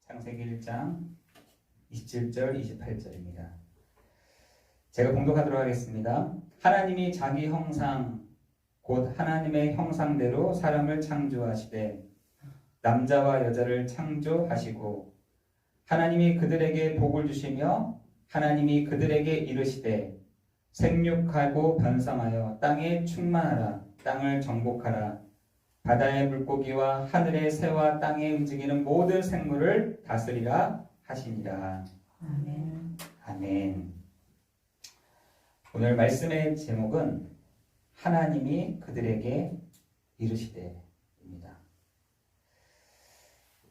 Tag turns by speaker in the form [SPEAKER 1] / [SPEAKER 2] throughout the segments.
[SPEAKER 1] 창세기 1장 27절 28절입니다. 제가 봉독하도록 하겠습니다. 하나님이 자기 형상 곧 하나님의 형상대로 사람을 창조하시되 남자와 여자를 창조하시고 하나님이 그들에게 복을 주시며 하나님이 그들에게 이르시되 생육하고 번성하여 땅에 충만하라. 땅을 정복하라. 바다의 물고기와 하늘의 새와 땅에 움직이는 모든 생물을 다스리라 하시니라.
[SPEAKER 2] 아멘.
[SPEAKER 1] 아멘. 오늘 말씀의 제목은 하나님이 그들에게 이르시되입니다.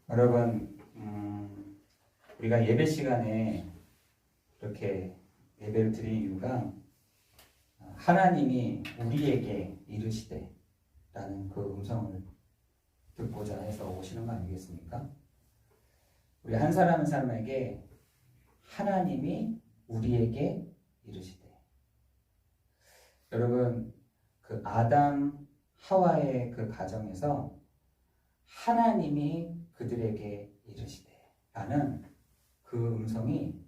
[SPEAKER 1] 여러분, 우리가 예배 시간에 이렇게 예배를 드리는 이유가 하나님이 우리에게 이르시되라는 그 음성을 듣고자 해서 오시는 거 아니겠습니까? 우리 한 사람 한 사람에게 하나님이 우리에게 이르시되. 여러분, 그 아담 하와의 그 가정에서 하나님이 그들에게 이르시되라는 그 음성이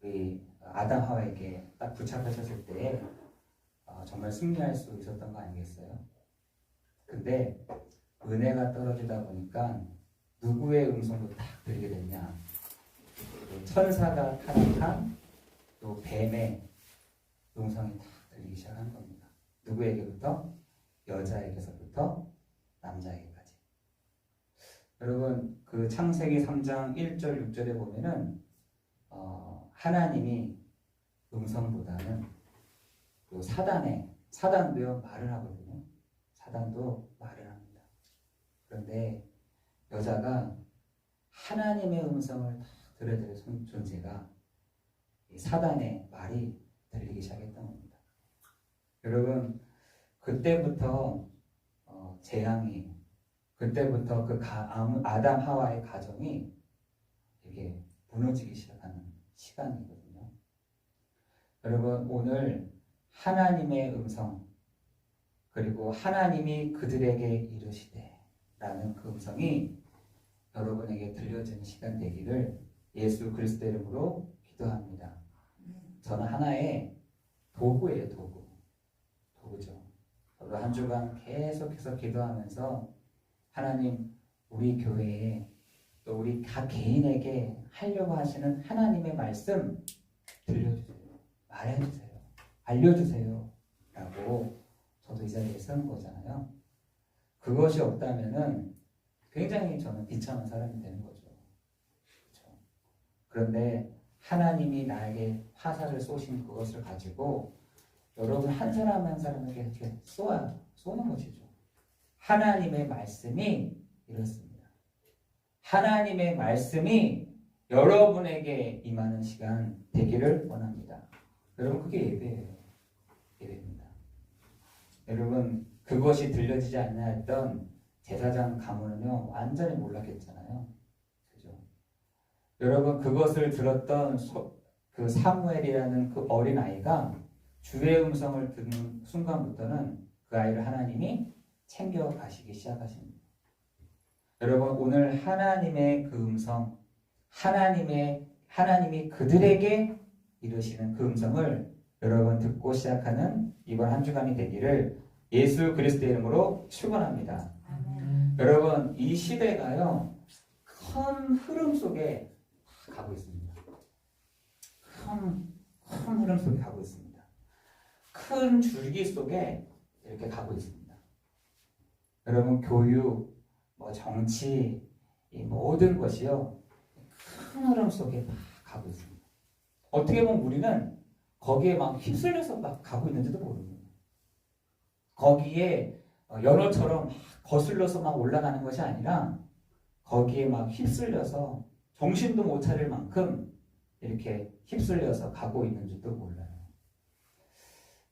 [SPEAKER 1] 우리 아담 하와에게 딱 부착하셨을 때 정말 승리할 수 있었던 거 아니겠어요? 근데 은혜가 떨어지다 보니까 누구의 음성도 딱 들리게 됐냐? 천사가 타락한 또 뱀의 음성이 딱 들리기 시작한 겁니다. 누구에게부터? 여자에게서부터 남자에게까지. 여러분, 그 창세기 3장 1절 6절에 보면은 하나님이 음성보다는 또 사단도요 말을 하거든요. 사단도 말을 합니다. 그런데 여자가 하나님의 음성을 다 들어야 될 존재가 이 사단의 말이 들리기 시작했던 겁니다. 여러분, 그때부터 재앙이, 그때부터 그 아담 하와의 가정이 되게 무너지기 시작하는 시간이거든요. 여러분, 오늘 하나님의 음성, 그리고 하나님이 그들에게 이르시되 라는 그 음성이 여러분에게 들려지는 시간 되기를 예수 그리스도 이름으로 기도합니다. 저는 하나의 도구예요. 도구죠. 저도 한 주간 계속해서 기도하면서 하나님, 우리 교회에 또 우리 각 개인에게 하려고 하시는 하나님의 말씀 들려주세요. 말해주세요. 알려주세요. 라고 저도 이 자리에 서는 거잖아요. 그것이 없다면은 굉장히 저는 비참한 사람이 되는 거죠. 그렇죠? 그런데 하나님이 나에게 화살을 쏘신 그것을 가지고 여러분 한 사람 한 사람에게 이렇게 쏘는 것이죠. 하나님의 말씀이 이렇습니다. 하나님의 말씀이 여러분에게 임하는 시간 되기를 원합니다. 여러분, 그게 예배예요. 예배입니다. 여러분, 그것이 들려지지 않나 했던 제사장 가문은요 완전히 몰락했잖아요. 그죠? 여러분, 그것을 들었던 그 사무엘이라는 그 어린 아이가 주의 음성을 듣는 순간부터는 그 아이를 하나님이 챙겨가시기 시작하십니다. 여러분, 오늘 하나님의 그 음성, 하나님이 그들에게 이르시는 그 음성을 여러분 듣고 시작하는 이번 한 주간이 되기를 예수 그리스도의 이름으로 축원합니다. 여러분, 이 시대가요 큰 흐름 속에 가고 있습니다. 큰 흐름 속에 가고 있습니다. 큰 줄기 속에 이렇게 가고 있습니다. 여러분, 교육, 정치, 이 모든 것이요 큰 흐름 속에 막 가고 있습니다. 어떻게 보면 우리는 거기에 막 휩쓸려서 막 가고 있는지도 모릅니다. 거기에 연어처럼 막 거슬러서 막 올라가는 것이 아니라 거기에 막 휩쓸려서 정신도 못 차릴 만큼 이렇게 휩쓸려서 가고 있는지도 몰라요.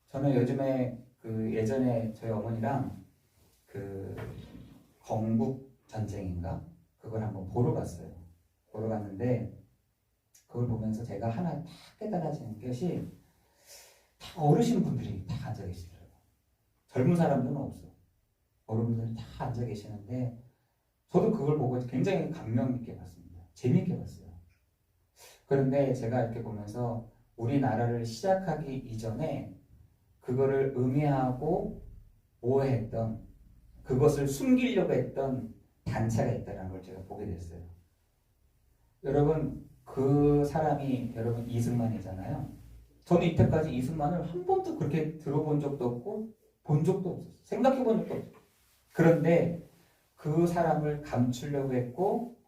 [SPEAKER 1] 저는 요즘에 예전에 저희 어머니랑 건국 전쟁인가 그걸 한번 보러 갔어요. 보러 갔는데 그걸 보면서 제가 하나 딱 깨달아지는 것이 다 어르신분들이 다 앉아 계시더라고요. 젊은 사람들은 없어. 어른분들이 다 앉아 계시는데 저도 그걸 보고 굉장히 감명 깊게 봤습니다. 재미있게 봤어요. 그런데 제가 이렇게 보면서 우리나라를 시작하기 이전에 그거를 음해하고 오해했던, 그것을 숨기려고 했던 단체가 있다는 걸 제가 보게 됐어요. 여러분, 그 사람이 여러분 이승만이잖아요. 저는 이때까지 이승만을 한 번도 그렇게 들어본 적도 없고 본 적도 없었어요. 생각해 본 적도 없어요. 그런데 그 사람을 감추려고 했고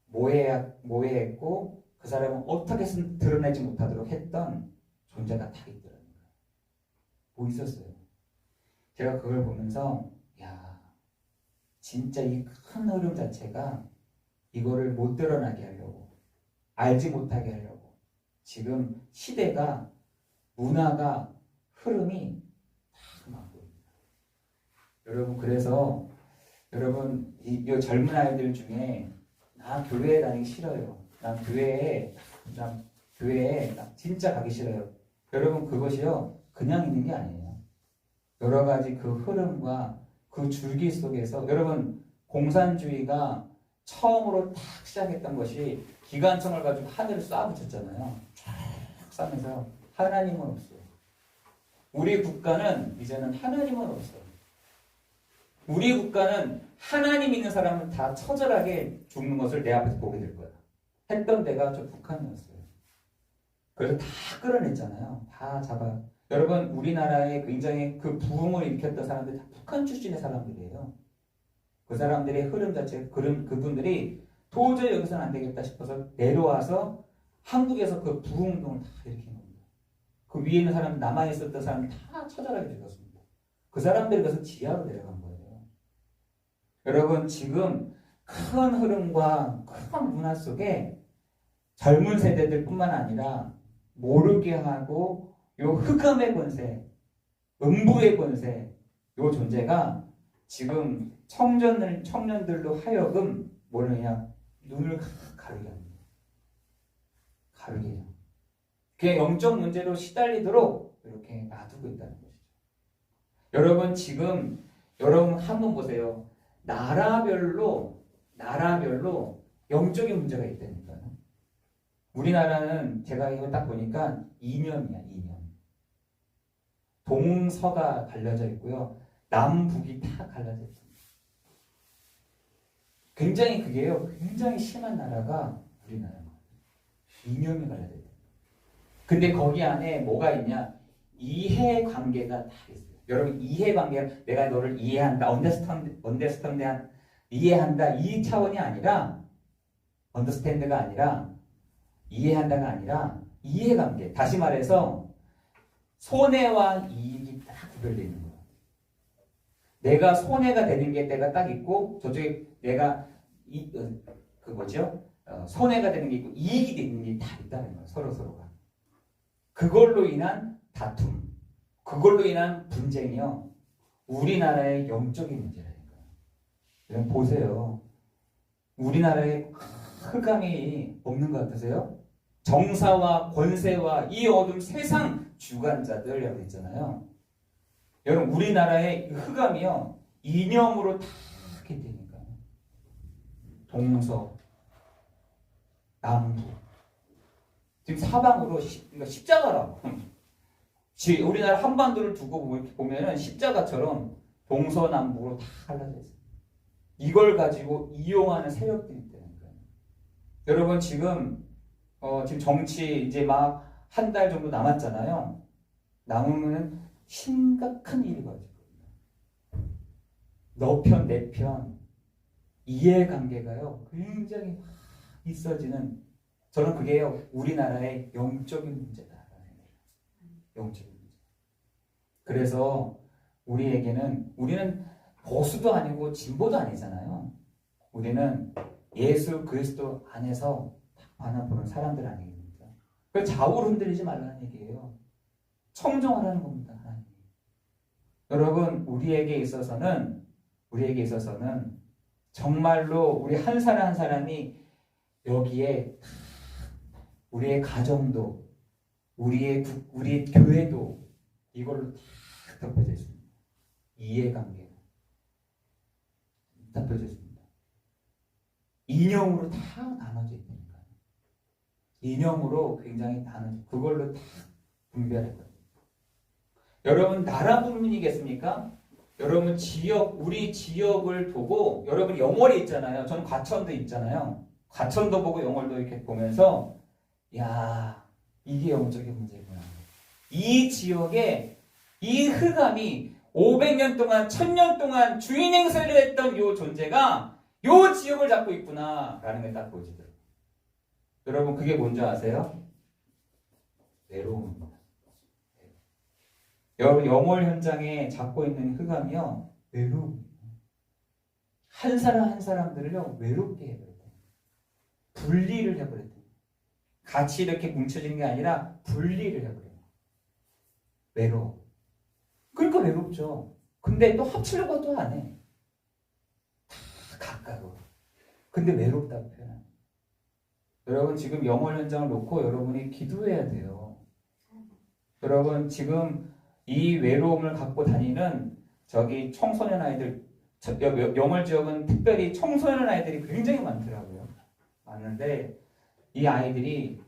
[SPEAKER 1] 모해했고 그 사람은 어떻게 드러내지 못하도록 했던 존재가 딱 있더라고요. 뭐 있었어요. 제가 그걸 보면서 야, 진짜 이 큰 흐름 자체가 이거를 못 드러나게 하려고, 알지 못하게 하려고 지금 시대가, 문화가, 흐름이 다 막고 있습니다. 여러분, 그래서 여러분 이 젊은 아이들 중에 나 교회에 다니기 싫어요. 난 교회에 진짜 가기 싫어요. 여러분, 그것이요 그냥 있는 게 아니에요. 여러 가지 그 흐름과 그 줄기 속에서, 여러분, 공산주의가 처음으로 탁 시작했던 것이 기관총을 가지고 하늘을 쏴붙였잖아요. 쫙 쏴면서 하나님은 없어요. 우리 국가는 이제는 하나님은 없어요. 우리 국가는 하나님 있는 사람은 다 처절하게 죽는 것을 내 앞에서 보게 될 거야. 했던 데가 저 북한이었어요. 그래서 다 끌어냈잖아요. 다 잡아요. 여러분, 우리나라에 굉장히 그 부흥을 일으켰던 사람들이 다 북한 출신의 사람들이에요. 그 사람들의 흐름 자체, 그분들이 도저히 여기서는 안 되겠다 싶어서 내려와서 한국에서 그 부흥운동을 다 일으킨 겁니다. 그 위에 있는 사람, 남아있었던 사람이 다 처절하게 죽었습니다. 그 사람들이 그래서 지하로 내려간 거예요. 여러분, 지금 큰 흐름과 큰 문화 속에 젊은 세대들 뿐만 아니라 모르게 하고 요 흑암의 권세, 음부의 권세, 요 존재가 지금 청년들로 하여금 뭐냐, 눈을 가르게 합니다. 가르게 해요. 그냥 영적 문제로 시달리도록 이렇게 놔두고 있다는 것이죠. 여러분, 지금 여러분 한번 보세요. 나라별로 영적인 문제가 있다니까요. 우리나라는 제가 이거 딱 보니까 이념이야, 이념. 동서가 갈려져 있고요. 남북이 다 갈라져 있습니다. 굉장히 그게요, 굉장히 심한 나라가 우리나라입니다. 이념이 갈려져 있다. 근데 거기 안에 뭐가 있냐? 이해관계가 다 있어요. 여러분, 이해관계가 내가 너를 이해한다, 언더스탠드 이해한다, 이 차원이 아니라, 언더스탠드가 아니라, 이해한다가 아니라 이해관계. 다시 말해서 손해와 이익이 딱 구별되어 있는 거예요. 내가 손해가 되는 게 때가 딱 있고, 저쪽에 내가 손해가 되는 게 있고 이익이 되는 게 다 있다는 거예요. 서로가. 그걸로 인한 다툼, 그걸로 인한 분쟁이요, 우리나라의 영적인 문제라니까요. 여러분 보세요. 우리나라에 흑암이 없는 것 같으세요? 정사와 권세와 이 어둠 세상 주관자들 여러분 있잖아요. 여러분, 우리나라의 흑암이요, 이념으로 다 이렇게 되니까요. 동서, 남북, 지금 사방으로 그러니까 십자가라고. 우리나라 한반도를 두고 보면은 십자가처럼 동서남북으로 다 갈라져 있어요. 이걸 가지고 이용하는 세력들이 있다는 거예요. 여러분, 지금 정치 이제 막 한 달 정도 남았잖아요. 남으면 심각한 일이 벌어질 겁니다. 너 편, 내 편, 이해관계가요, 굉장히 있어지는, 저는 그게요, 우리나라의 영적인 문제다라는 거예요. 영적인 문제. 그래서 우리는 보수도 아니고 진보도 아니잖아요. 우리는 예수 그리스도 안에서 바라보는 사람들 아니겠습니까? 그 좌우를 흔들리지 말라는 얘기예요. 청정하라는 겁니다, 하나님. 여러분, 우리에게 있어서는 정말로 우리 한 사람 한 사람이 여기에 우리의 가정도, 우리 교회도 이걸로 다 덮여져 있습니다. 이해관계가 덮여져 있습니다. 이념으로 다 나눠져 있습니다. 이념으로 굉장히 나는 그걸로 다 분별했거든요. 여러분 나라 분민이겠습니까? 여러분 지역, 우리 지역을 보고 여러분 영월에 있잖아요. 저는 과천도 있잖아요. 과천도 보고 영월도 이렇게 보면서 야, 이게 영적인 문제구나. 이 지역에 이 흑암이 500년 동안 1000년 동안 주인 행세를 했던 이 존재가 이 지역을 잡고 있구나 라는 게 딱 보여지더라고요. 여러분 그게 뭔지 아세요? 외로움입니다. 여러분 영월 현장에 잡고 있는 흑암이요 외로움. 한 사람 한 사람들을요 외롭게 해버렸다. 분리를 해버렸다. 같이 이렇게 뭉쳐지는 게 아니라 분리를 해버려요. 외로워. 그러니까 외롭죠. 근데 또 합치려고 또 안 해. 다 가까워. 근데 외롭다고 표현합니다. 여러분 지금 영월 현장을 놓고 여러분이 기도해야 돼요. 여러분 지금 이 외로움을 갖고 다니는 저기 청소년 아이들, 영월 지역은 특별히 청소년 아이들이 굉장히 많더라고요. 많은데 이 아이들이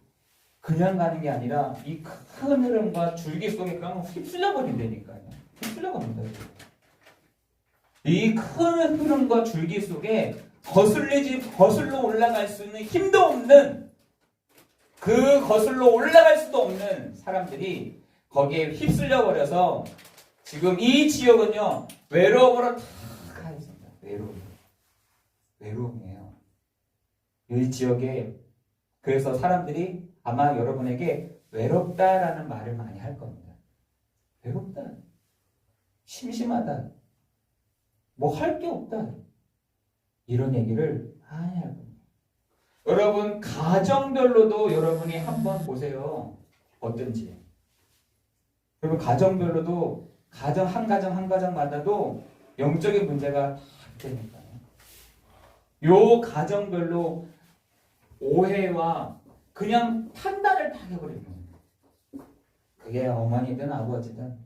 [SPEAKER 1] 그냥 가는 게 아니라 이 큰 흐름과 줄기 속에 그냥 휩쓸려 버린다니까요. 휩쓸려 버린다고요. 이 큰 흐름과 줄기 속에 거슬러 올라갈 수 있는 힘도 없는 그 거슬러 올라갈 수도 없는 사람들이 거기에 휩쓸려 버려서 지금 이 지역은요 외로움으로 다 가 있습니다. 외로움이에요. 이 지역에 그래서 사람들이 아마 여러분에게 외롭다라는 말을 많이 할 겁니다. 외롭다, 심심하다, 뭐 할 게 없다 이런 얘기를 많이 할 겁니다. 여러분 가정별로도 여러분이 한번 보세요. 어떤지. 여러분 가정별로도 가정 한 가정마다도 영적인 문제가 다 있다니까요. 요 가정별로 오해와 그냥 판단을 다 해버리는 겁니다. 그게 어머니든 아버지든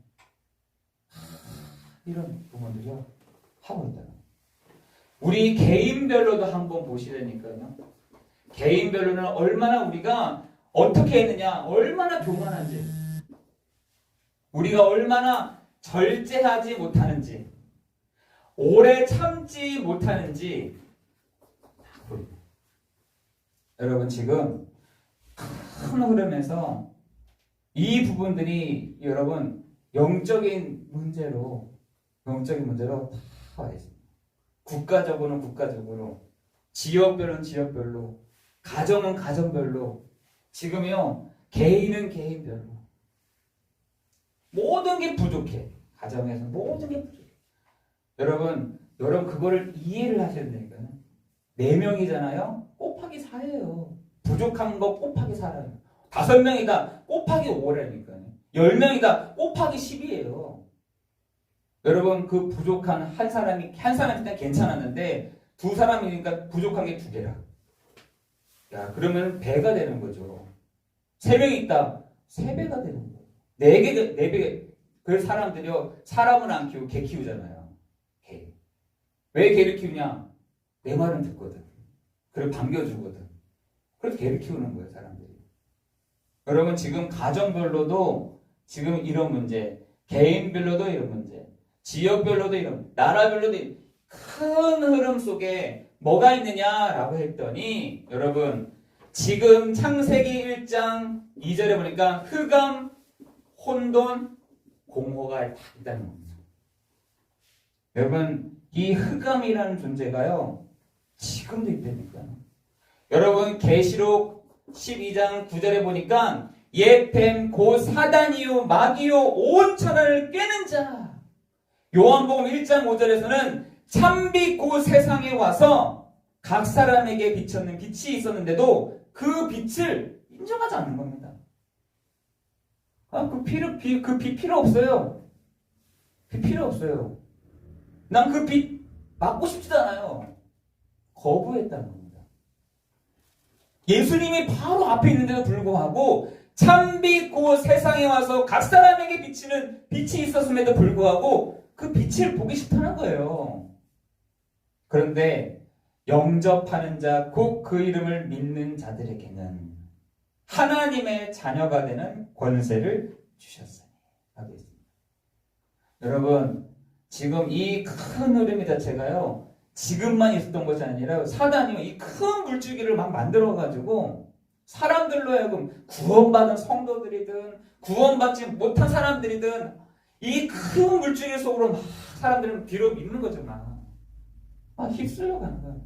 [SPEAKER 1] 이런 부모들이요 하고 있다. 우리 개인별로도 한번 보시라니까요. 개인별로는 얼마나 우리가 어떻게 했느냐, 얼마나 교만한지, 우리가 얼마나 절제하지 못하는지, 오래 참지 못하는지 다 보입니다. 여러분 지금 큰 흐름에서 이 부분들이 여러분 영적인 문제로 다 와 있습니다. 국가적으로, 지역별로는 지역별로, 가정은 가정별로, 지금요 개인은 개인별로 모든 게 부족해. 가정에서 모든 게 부족해. 여러분 그거를 이해를 하셔야 되니까요. 4명이잖아요. 곱하기 4예요. 부족한 거 곱하기 4라요. 5명이다 곱하기 5라니까요. 10명이다 곱하기 10이에요. 여러분 그 부족한 한 사람이 일단 괜찮았는데 2사람이니까 부족한 게 2개라. 야 그러면 배가 되는 거죠. 3명이 있다 3배가 되는 거예요. 4배. 그 사람들이요 사람은 안 키우고 개 키우잖아요. 개. 왜 개를 키우냐? 내 말은 듣거든. 그리고 반겨주거든. 그래서 개를 키우는 거예요 사람들이. 여러분 지금 가정별로도 지금 이런 문제, 개인별로도 이런 문제, 지역별로도 이런, 나라별로도 큰 흐름 속에 뭐가 있느냐라고 했더니 여러분 지금 창세기 1장 2절에 보니까 흑암, 혼돈, 공허가 다 있다는 겁니다. 여러분 이 흑암이라는 존재가요 지금도 있다니까요. 여러분 계시록 12장 9절에 보니까 예펜 곧 사단이요 마귀요 온 천하를 꿰는 자. 요한복음 1장 5절에서는 참빛 곧 세상에 와서 각 사람에게 비쳤는 빛이 있었는데도 그 빛을 인정하지 않는 겁니다. 그 빛 필요 없어요. 빛 필요 없어요. 난 그 빛 맞고 싶지도 않아요. 거부했다는 겁니다. 예수님이 바로 앞에 있는데도 불구하고 참빛 곧 세상에 와서 각 사람에게 비치는 빛이 있었음에도 불구하고 그 빛을 보기 싫다는 거예요. 그런데 영접하는 자, 곧 그 이름을 믿는 자들에게는 하나님의 자녀가 되는 권세를 주셨으니 하고 있습니다. 여러분, 지금 이 큰 흐름이 자체가요, 지금만 있었던 것이 아니라 사단이 이 큰 물줄기를 막 만들어가지고 사람들로 하여금 구원받은 성도들이든 구원받지 못한 사람들이든 이 큰 물줄기 속으로 막 사람들은 뒤로 밀는 거죠. 막 휩쓸려 가는 거예요.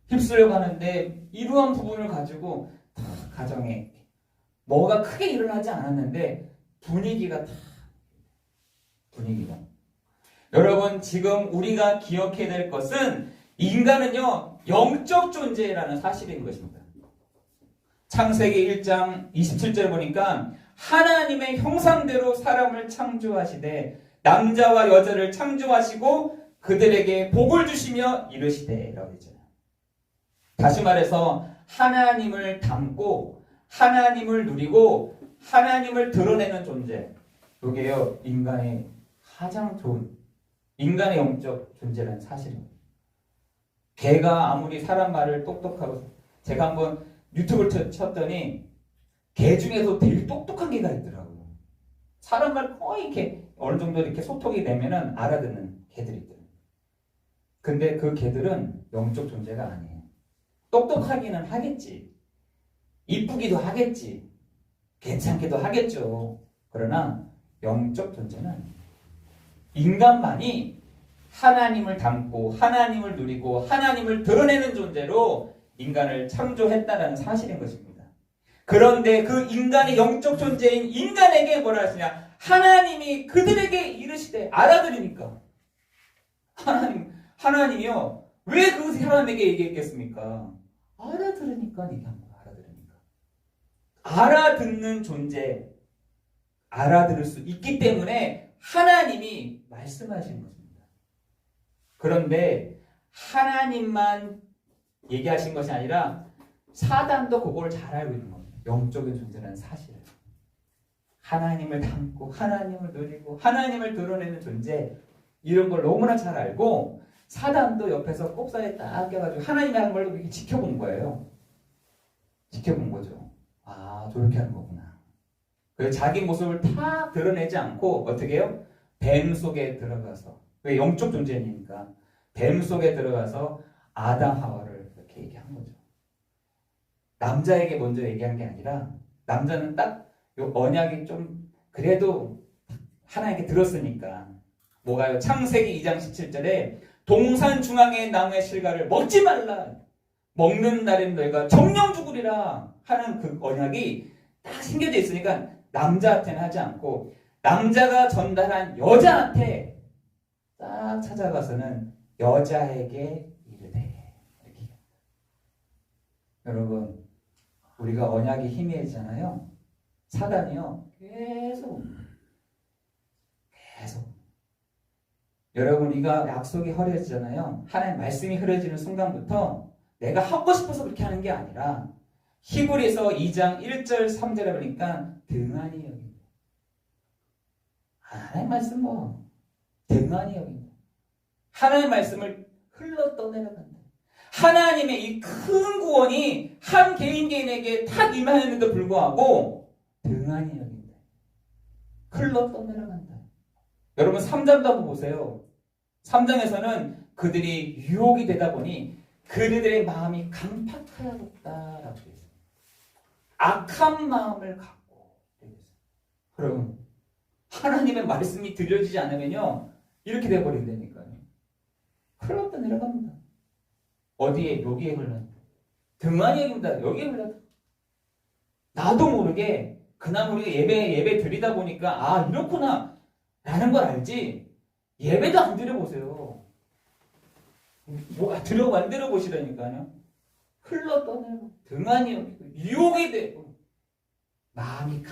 [SPEAKER 1] 휩쓸려 가는데 이러한 부분을 가지고 다 가정에 뭐가 크게 일어나지 않았는데 분위기가 여러분, 지금 우리가 기억해야 될 것은 인간은요 영적 존재라는 사실인 것입니다. 창세기 1장 27절 보니까 하나님의 형상대로 사람을 창조하시되 남자와 여자를 창조하시고 그들에게 복을 주시며 이르시되 라고 했잖아요. 다시 말해서 하나님을 닮고 하나님을 누리고 하나님을 드러내는 존재, 이게요 인간의 가장 좋은 인간의 영적 존재라는 사실입니다. 개가 아무리 사람 말을 똑똑하고, 제가 한번 유튜브를 쳤더니 개 중에서 되게 똑똑한 개가 있더라고요. 사람 말 거의 이렇게 어느 정도 이렇게 소통이 되면은 알아듣는 개들이 있더라고요. 근데 그 개들은 영적 존재가 아니에요. 똑똑하기는 하겠지, 이쁘기도 하겠지, 괜찮기도 하겠죠. 그러나 영적 존재는 인간만이 하나님을 닮고 하나님을 누리고 하나님을 드러내는 존재로 인간을 창조했다는 사실인 것입니다. 그런데 그 인간의 영적 존재인 인간에게 뭐라 했으냐? 하나님이 그들에게 이르시되, 알아들으니까. 하나님이요, 왜 그 사람에게 얘기했겠습니까? 알아들으니까 얘기한 거야. 알아듣는 존재, 알아들을 수 있기 때문에 하나님이 말씀하신 것입니다. 그런데 하나님만 얘기하신 것이 아니라 사단도 그걸 잘 알고 있는 겁니다. 영적인 존재라는 사실을. 하나님을 닮고 하나님을 누리고 하나님을 드러내는 존재, 이런 걸 너무나 잘 알고 사단도 옆에서 꼽사에 딱 껴가지고 하나님이 하는 걸 이렇게 지켜본 거예요. 지켜본 거죠. 아, 저렇게 하는 거구나. 그래서 자기 모습을 다 드러내지 않고 어떻게 해요? 뱀 속에 들어가서, 왜 영적 존재니까 뱀 속에 들어가서 아담 하와를 이렇게 얘기한 거죠. 남자에게 먼저 얘기한 게 아니라, 남자는 딱 요 언약이 좀 그래도 하나님께 들었으니까, 뭐가요? 창세기 2장 17절에 동산 중앙의 나무의 실과를 먹지 말라, 먹는 날엔 너희가 정령 죽으리라 하는 그 언약이 딱 생겨져 있으니까 남자한테는 하지 않고 남자가 전달한 여자한테 딱 찾아가서는 여자에게 이르되, 이렇게. 여러분, 우리가 언약이 희미해지잖아요. 사단이요 계속 여러분, 우리가 약속이 흐려지잖아요. 하나님 말씀이 흐려지는 순간부터 내가 하고 싶어서 그렇게 하는 게 아니라, 히브리서 2장 1절 3절에 보니까 등한히 여긴다. 하나님 말씀 등한히 여긴다. 하나님 말씀을 흘러 떠내려간다. 하나님의 이 큰 구원이 한 개인에게 탁 임하였는데도 불구하고 등한히 여긴다. 흘러 떠내려간다. 여러분 3장도 한번 보세요. 3장에서는 그들이 유혹이 되다 보니 그들의 마음이 강팍하였다라고 되어 있어요. 악한 마음을 갖고 되어 있어요. 여러분, 하나님의 말씀이 들려지지 않으면요 이렇게 되어버린다니까요. 흘렀다 내려갑니다. 어디에? 여기에 흘렀다. 등한히 여깁니다. 여기에 흘렀다. 나도 모르게 그나마 우리가 예배 드리다 보니까 아 이렇구나 라는 걸 알지, 예배도 안 드려보세요. 안 들어보시라니까요. 흘러 떠내고 등한히 여기고 유혹이 되고 마음이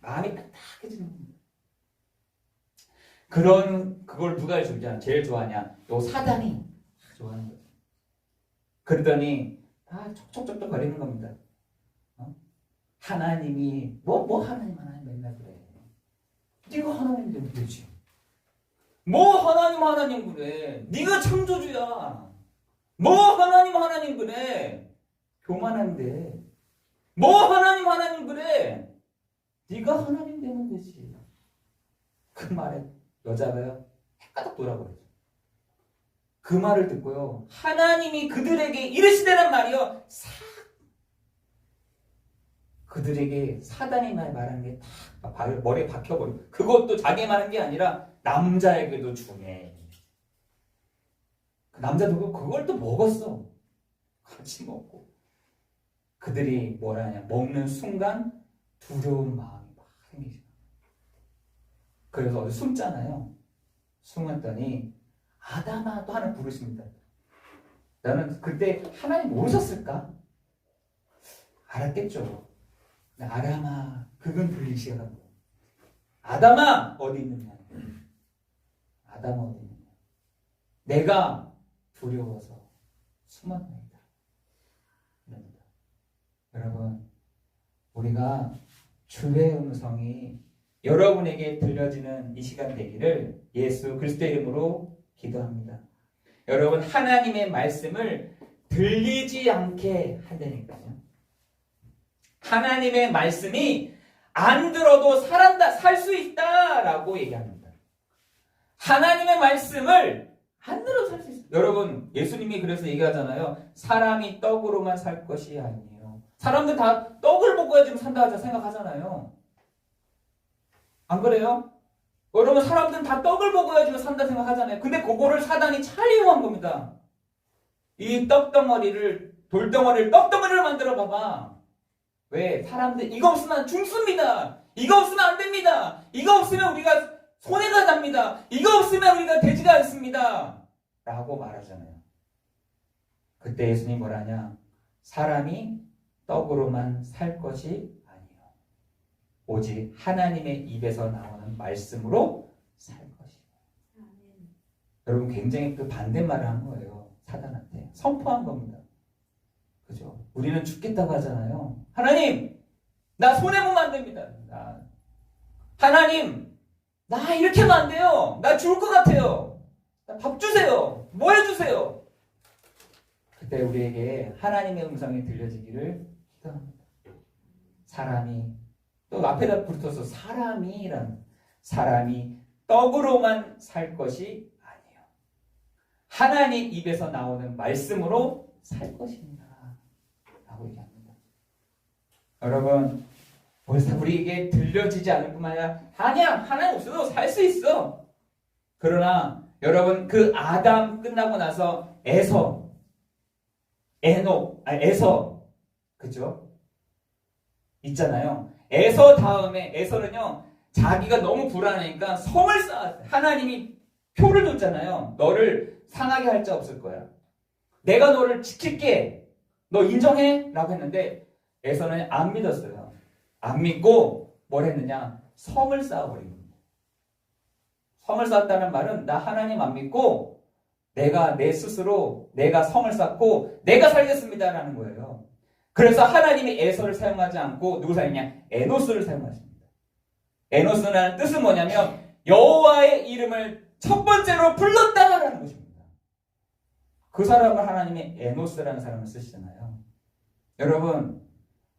[SPEAKER 1] 딱딱해지는 겁니다. 그걸 누가 제일 좋아하냐? 요 사단이 좋아하는 거죠. 그러더니 촉촉촉촉 거리는 겁니다. 하나님이 하나님 맨날 그래. 네가 하나님 되면 되지. 하나님 그래. 네가 창조주야. 하나님 그래. 교만한데. 뭐 하나님 그래? 네가 하나님 되면 되지. 그 말에 여자가요 헷가닥 돌아버렸죠. 그 말을 듣고요 하나님이 그들에게 이르시되란 말이요 그들에게 사단이 말하는 게 다 머리에 박혀버리고 그것도 자기 말한 게 아니라 남자에게도 중해. 그 남자도 그걸 또 먹었어. 같이 먹고 그들이 뭐라 하냐 먹는 순간 두려운 마음이 막 생기죠. 그래서 어디 숨잖아요. 숨었더니 아담아 또 하나 부르십니다. 나는 그때 하나님 모르셨을까? 알았겠죠. 아담아 그건 들리시라고. 아담아 어디 있느냐? 아담아 어디 있느냐? 내가 두려워서 숨었나이다. 이럽니다. 여러분 우리가 주의 음성이 여러분에게 들려지는 이 시간 되기를 예수 그리스도의 이름으로 기도합니다. 여러분 하나님의 말씀을 들리지 않게 한다니까요. 하나님의 말씀이 안 들어도 살 수 있다라고 얘기합니다. 하나님의 말씀을 안 들어도 살 수 있어요. 여러분 예수님이 그래서 얘기하잖아요. 사람이 떡으로만 살 것이 아니에요. 사람들 다 떡을 먹어야 지금 산다 생각하잖아요. 안 그래요? 여러분 사람들은 다 떡을 먹어야 지금 산다 생각하잖아요. 근데 그거를 사단이 잘 이용한 겁니다. 이 떡덩어리를 돌덩어리를 떡덩어리를 만들어 봐봐. 왜? 사람들 이거 없으면 죽습니다. 이거 없으면 안 됩니다. 이거 없으면 우리가 손해가 납니다. 이거 없으면 우리가 되지가 않습니다. 라고 말하잖아요. 그때 예수님이 뭐라 하냐? 사람이 떡으로만 살 것이 아니요. 오직 하나님의 입에서 나오는 말씀으로 살 것이요. 여러분 굉장히 그 반대말을 한 거예요. 사단한테. 선포한 겁니다. 그죠? 우리는 죽겠다고 하잖아요. 하나님, 나 손해보면 안 됩니다. 하나님, 나 이렇게 하면 안 돼요. 나 죽을 것 같아요. 나 밥 주세요. 뭐 해주세요. 그때 우리에게 하나님의 음성이 들려지기를 기도합니다. 사람이 또 앞에다 붙어서 사람이 떡으로만 살 것이 아니에요. 하나님 입에서 나오는 말씀으로 살 것입니다. 라고 얘기합니다. 여러분 벌써 우리에게 들려지지 않을 뿐만 아니라 하나님 없어도 살 수 있어. 그러나 여러분 그 아담 끝나고 나서 에서 그죠? 있잖아요. 에서 다음에 에서는요 자기가 너무 불안하니까 성을 쌓았어요. 하나님이 표를 줬잖아요. 너를 상하게 할 자 없을 거야. 내가 너를 지킬게. 너 인정해? 라고 했는데 에서는 안 믿었어요. 안 믿고 뭘 했느냐? 성을 쌓아버린 겁니다. 성을 쌓았다는 말은 나 하나님 안 믿고 내가 내 스스로 내가 성을 쌓고 내가 살겠습니다 라는 거예요. 그래서 하나님이 에서를 사용하지 않고 누구 사용했냐? 에노스를 사용하십니다. 에노스라는 뜻은 뭐냐면 여호와의 이름을 첫 번째로 불렀다라는 것입니다. 그 사람을 하나님이 에노스라는 사람을 쓰시잖아요. 여러분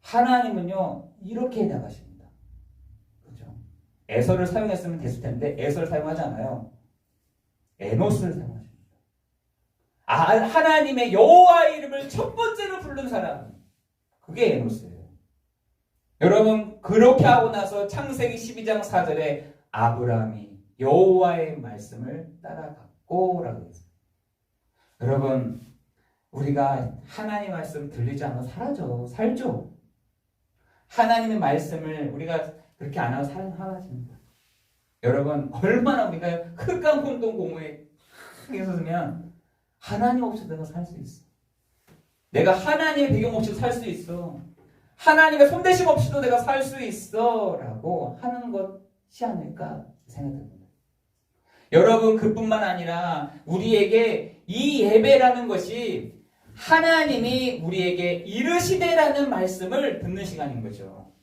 [SPEAKER 1] 하나님은요 이렇게 나가십니다. 그렇죠? 에서를 사용했으면 됐을 텐데 에서를 사용하지 않아요. 에노스를 사용하십니다. 하나님의 여호와의 이름을 첫 번째로 부른 사람, 그게 에노스예요. 여러분 그렇게 하고 나서 창세기 12장 4절에 아브라함이 여호와의 말씀을 따라갔고 라고 했어요. 여러분 우리가 하나님의 말씀 들리지 않아도 살죠. 하나님의 말씀을 우리가 그렇게 안 하고 살아집니다. 여러분 얼마나 우리가 흑강 혼동 공무에 있었으면 하나님 없이도 내가 살 수 있어. 내가 하나님의 배경 없이도 살 수 있어. 하나님의 손대심 없이도 내가 살 수 있어 라고 하는 것이 아닐까 생각됩니다. 여러분 그뿐만 아니라 우리에게 이 예배라는 것이 하나님이 우리에게 이르시되라는 말씀을 듣는 시간인 거죠.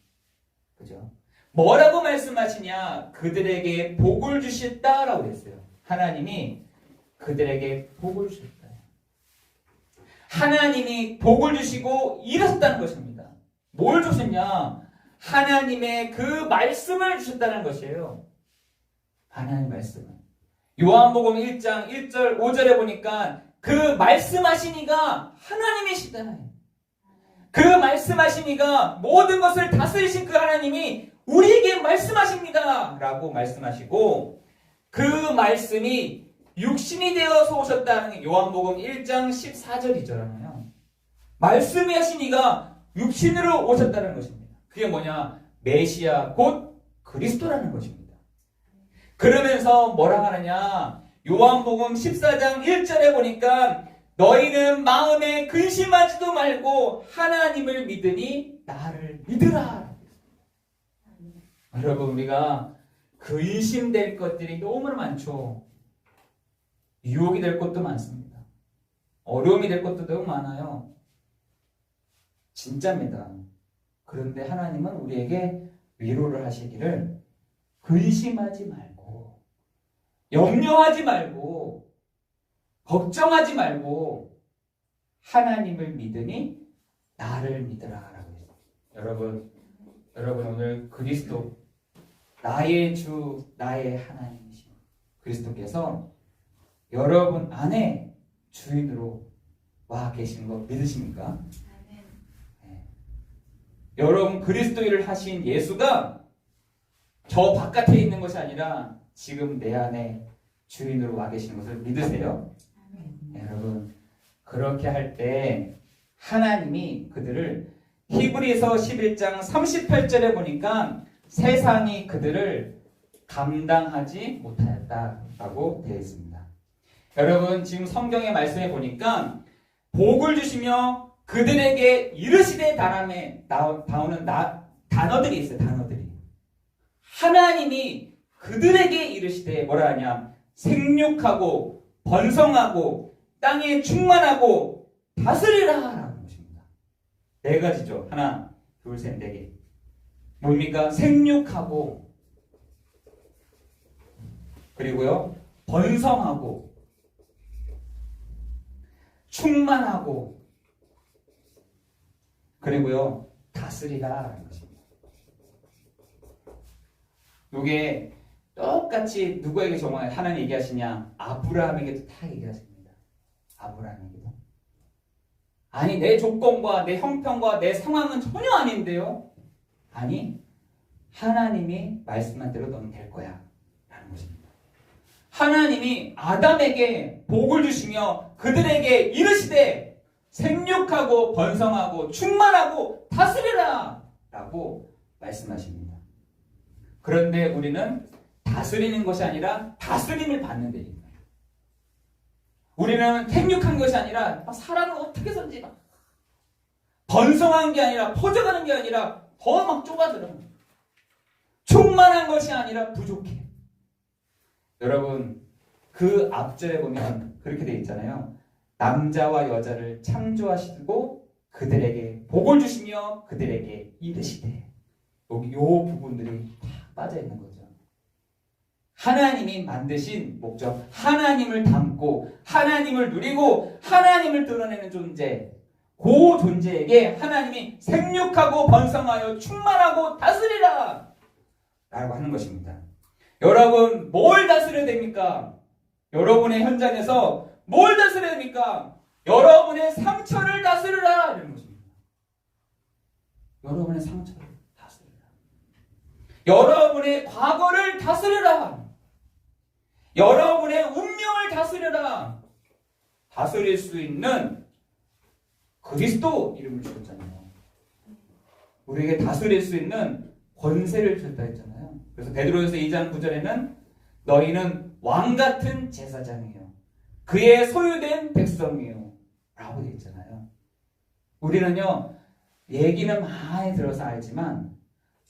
[SPEAKER 1] 그죠? 뭐라고 말씀하시냐? 그들에게 복을 주셨다라고 했어요. 하나님이 그들에게 복을 주셨다. 하나님이 복을 주시고 이르셨다는 것입니다. 뭘 주셨냐? 하나님의 그 말씀을 주셨다는 것이에요. 하나님의 말씀을. 요한복음 1장 1절 5절에 보니까 그 말씀하시니가 하나님이시다. 그 말씀하시니가 모든 것을 다스리신 그 하나님이 우리에게 말씀하십니다. 라고 말씀하시고 그 말씀이 육신이 되어서 오셨다는 요한복음 1장 14절이잖아요. 말씀이 하시니가 육신으로 오셨다는 것입니다. 그게 뭐냐? 메시아 곧 그리스도라는 것입니다. 그러면서 뭐라 하느냐? 요한복음 14장 1절에 보니까 너희는 마음에 근심하지도 말고 하나님을 믿으니 나를 믿으라. 여러분, 우리가 근심될 것들이 너무 많죠. 유혹이 될 것도 많습니다. 어려움이 될 것도 너무 많아요. 진짜입니다. 그런데 하나님은 우리에게 위로를 하시기를 근심하지 말고 염려하지 말고 걱정하지 말고 하나님을 믿으니 나를 믿으라라고 했어요. 여러분 오늘 그리스도 나의 주 나의 하나님이신 그리스도께서 여러분 안에 주인으로 와 계시는 거 믿으십니까? 네. 여러분 그리스도 일을 하신 예수가 저 바깥에 있는 것이 아니라 지금 내 안에 주인으로 와 계시는 것을 믿으세요? 네, 여러분 그렇게 할 때 하나님이 그들을 히브리서 11장 38절에 보니까 세상이 그들을 감당하지 못하였다라고 되어 있습니다. 여러분 지금 성경의 말씀에 보니까 복을 주시며 그들에게 이르시되 다람에 나오는 단어들이 있어요. 단어들이. 하나님이 그들에게 이르시되 뭐라 하냐? 생육하고 번성하고 땅에 충만하고 다스리라 라는 것입니다. 네 가지죠. 하나, 둘, 셋, 네 개. 뭡니까? 생육하고 그리고요 번성하고 충만하고 그리고요 다스리라 라는 것입니다. 이게 똑같이 누구에게 정말 하나님 얘기하시냐? 아브라함에게도 다 얘기하십니다. 아브라함에게도. 아니 내 조건과 내 형편과 내 상황은 전혀 아닌데요. 아니 하나님이 말씀한 대로 너는 될 거야 라는 것입니다. 하나님이 아담에게 복을 주시며 그들에게 이르시되 생육하고 번성하고 충만하고 다스리라 라고 말씀하십니다. 그런데 우리는 다스리는 것이 아니라 다스림을 받는 데입니다. 우리는 생육한 것이 아니라 사람을 어떻게 선지 번성한 게 아니라 퍼져가는 게 아니라 더 막 좁아들어. 충만한 것이 아니라 부족해. 여러분 그 앞절에 보면 그렇게 되어 있잖아요. 남자와 여자를 창조하시고 그들에게 복을 주시며 그들에게 이르시되 여기 요 부분들이 다 빠져 있는 거죠. 하나님이 만드신 목적, 하나님을 닮고 하나님을 누리고 하나님을 드러내는 존재, 그 존재에게 하나님이 생육하고 번성하여 충만하고 다스리라 라고 하는 것입니다. 여러분 뭘 다스려야 됩니까? 여러분의 현장에서 뭘 다스려야 됩니까? 여러분의 상처를 다스리라 이런 것입니다. 여러분의 상처를 다스리라. 여러분의 과거를 다스리라. 여러분의 운명을 다스려라. 다스릴 수 있는 그리스도 이름을 주셨잖아요. 우리에게 다스릴 수 있는 권세를 주셨다 했잖아요. 그래서 베드로전서 2장 9절에는 너희는 왕같은 제사장이요 그의 소유된 백성이요 라고 되어 있잖아요. 우리는요 얘기는 많이 들어서 알지만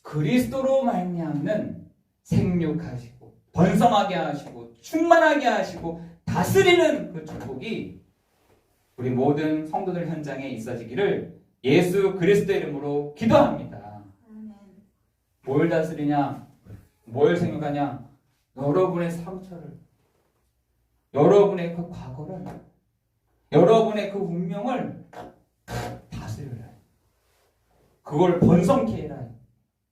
[SPEAKER 1] 그리스도로 말미암는 생육하시고 번성하게 하시고 충만하게 하시고 다스리는 그 축복이 우리 모든 성도들 현장에 있어지기를 예수 그리스도의 이름으로 기도합니다. 뭘 다스리냐? 뭘 생각하냐? 여러분의 상처를, 여러분의 그 과거를, 여러분의 그 운명을 다스려야 해요. 그걸 번성케 해라.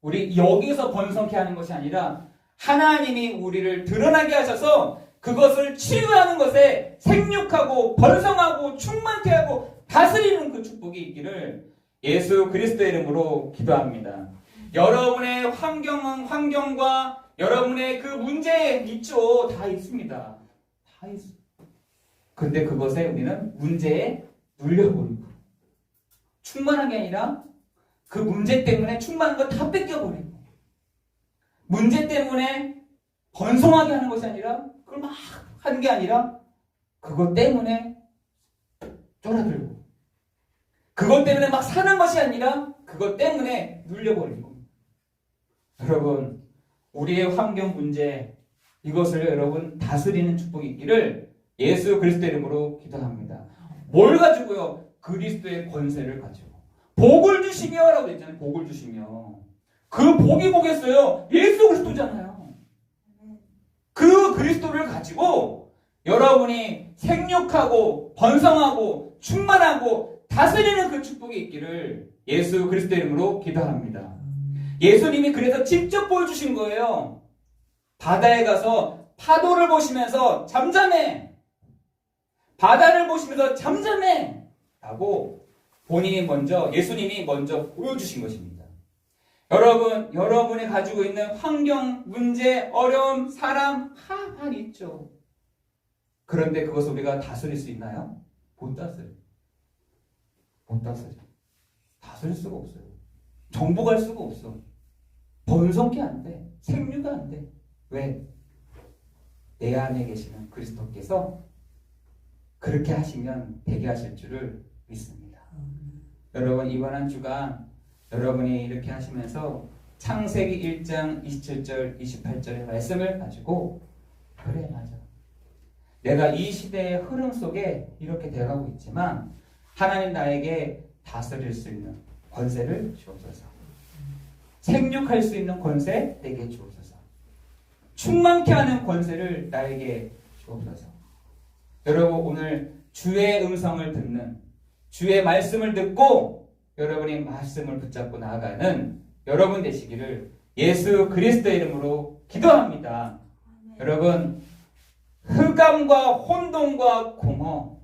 [SPEAKER 1] 우리 여기서 번성케 하는 것이 아니라 하나님이 우리를 드러나게 하셔서 그것을 치유하는 것에 생육하고 번성하고 충만케 하고 다스리는 그 축복이 있기를 예수 그리스도의 이름으로 기도합니다. 여러분의 환경과 여러분의 그 문제 있죠. 다 있습니다. 다 있어. 근데 그것에 우리는 문제에 눌려버리고 충만한 게 아니라 그 문제 때문에 충만한 거 다 뺏겨버리고 문제 때문에 번성하게 하는 것이 아니라 그걸 막 하는 게 아니라 그것 때문에 쫄아들고 그것 때문에 막 사는 것이 아니라 그것 때문에 눌려버리고 여러분 우리의 환경 문제 이것을 여러분 다스리는 축복이 있기를 예수 그리스도의 이름으로 기도합니다. 뭘 가지고요? 그리스도의 권세를 가지고 복을 주시며 라고 했잖아요. 복을 주시며 그 복이 뭐겠어요? 예수 그리스도잖아요. 그 그리스도를 가지고 여러분이 생육하고 번성하고 충만하고 다스리는 그 축복이 있기를 예수 그리스도의 이름으로 기도합니다. 예수님이 그래서 직접 보여주신 거예요. 바다에 가서 파도를 보시면서 잠잠해. 바다를 보시면서 잠잠해. 라고 예수님이 먼저 보여주신 것입니다. 여러분, 여러분이 가지고 있는 환경, 문제, 어려움, 사람 다 있죠. 그런데 그것을 우리가 다스릴 수 있나요? 못 다스려. 못 다스려. 다스릴 수가 없어요. 정복할 수가 없어. 번성케 안 돼. 생류가 안 돼. 왜? 내 안에 계시는 그리스도께서 그렇게 하시면 되게 하실 줄을 믿습니다. 여러분 이번 한 주간 여러분이 이렇게 하시면서 창세기 1장 27절 28절의 말씀을 가지고 그래 맞아. 내가 이 시대의 흐름 속에 이렇게 돼가고 있지만 하나님 나에게 다스릴 수 있는 권세를 주옵소서. 생육할 수 있는 권세 내게 주옵소서. 충만케 하는 권세를 나에게 주옵소서. 여러분 오늘 주의 음성을 듣는 주의 말씀을 듣고 여러분이 말씀을 붙잡고 나아가는 여러분 되시기를 예수 그리스도의 이름으로 기도합니다. 여러분 흑암과 혼돈과 공허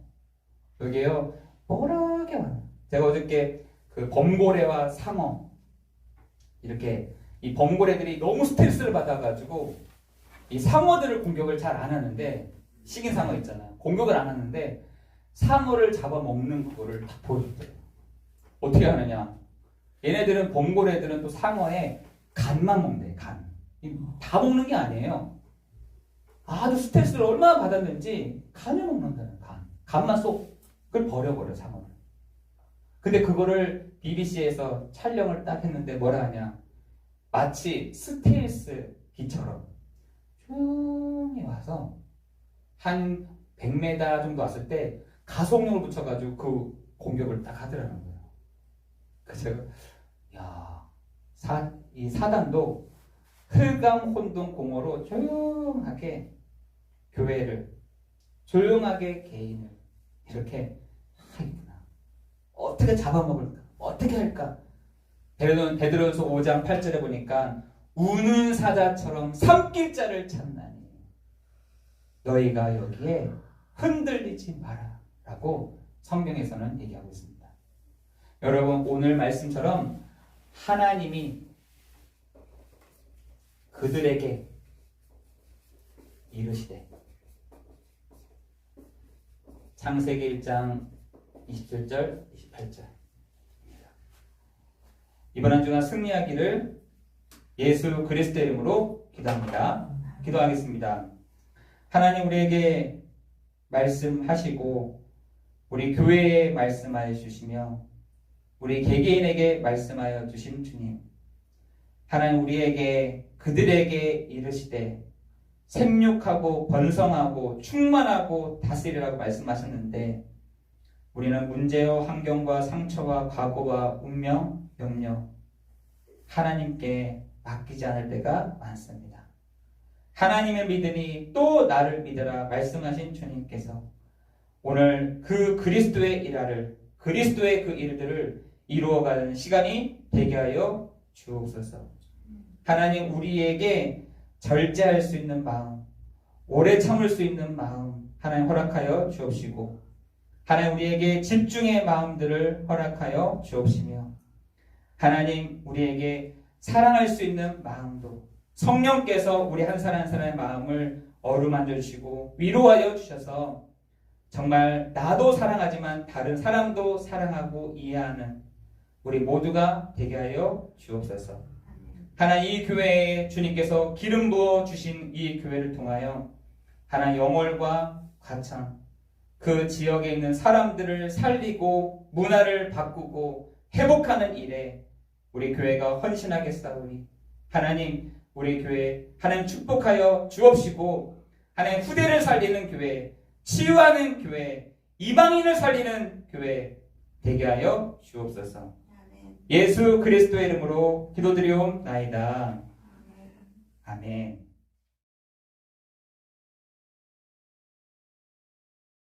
[SPEAKER 1] 여기에요 뽀얗게 와요. 제가 어저께 그 범고래와 상어 이렇게 이 범고래들이 너무 스트레스를 받아가지고 이 상어들을 공격을 잘 안 하는데 식인 상어 있잖아요. 공격을 안 하는데 상어를 잡아먹는 그거를 딱 보여줬어요. 어떻게 하느냐? 얘네들은 범고래들은 또 상어의 간만 먹네. 간. 다 먹는 게 아니에요. 아주 스트레스를 얼마나 받았는지 간을 먹는다는 간. 간만 쏙 그걸 버려버려 상어를. 근데 그거를 BBC에서 촬영을 딱 했는데 뭐라 하냐? 마치 스텔스 기처럼 조용히 와서 한 100m 정도 왔을 때 가속력을 붙여가지고 그 공격을 딱 하더라는 거예요. 그래서 제가 이 사단도 흑암 혼돈 공허로 조용하게 교회를 조용하게 개인을 이렇게 하겠구나. 어떻게 잡아먹을까? 어떻게 할까? 베드로전서 5장 8절에 보니까 우는 사자처럼 삼킬자를 찾나니 너희가 여기에 흔들리지 마라 라고 성경에서는 얘기하고 있습니다. 여러분 오늘 말씀처럼 하나님이 그들에게 이르시되 창세기 1장 27절 28절 이번 한 주간 승리하기를 예수 그리스도의 이름으로 기도합니다. 기도하겠습니다. 하나님 우리에게 말씀하시고 우리 교회에 말씀하여 주시며 우리 개개인에게 말씀하여 주신 주님 하나님 우리에게 그들에게 이르시되 생육하고 번성하고 충만하고 다스리라고 말씀하셨는데 우리는 문제와 환경과 상처와 과거와 운명, 염려 하나님께 맡기지 않을 때가 많습니다. 하나님을 믿으니 또 나를 믿으라 말씀하신 주님께서 오늘 그 그리스도의 일화를 그리스도의 그 일들을 이루어가는 시간이 되게 하여 주옵소서. 하나님, 우리에게 절제할 수 있는 마음, 오래 참을 수 있는 마음 하나님 허락하여 주옵시고, 하나님 우리에게 집중의 마음들을 허락하여 주옵시며, 하나님 우리에게 사랑할 수 있는 마음도 성령께서 우리 한 사람 한 사람의 마음을 어루만져 주시고 위로하여 주셔서 정말 나도 사랑하지만 다른 사람도 사랑하고 이해하는 우리 모두가 되게 하여 주옵소서. 하나님, 이 교회에 주님께서 기름 부어 주신 이 교회를 통하여 하나님 영월과 과천 그 지역에 있는 사람들을 살리고 문화를 바꾸고 회복하는 일에 우리 교회가 헌신하겠사오니 하나님, 우리 교회 하나님 축복하여 주옵시고, 하나님 후대를 살리는 교회, 치유하는 교회, 이방인을 살리는 교회 되게 하여 주옵소서. 예수 그리스도의 이름으로 기도드리옵나이다. 아멘.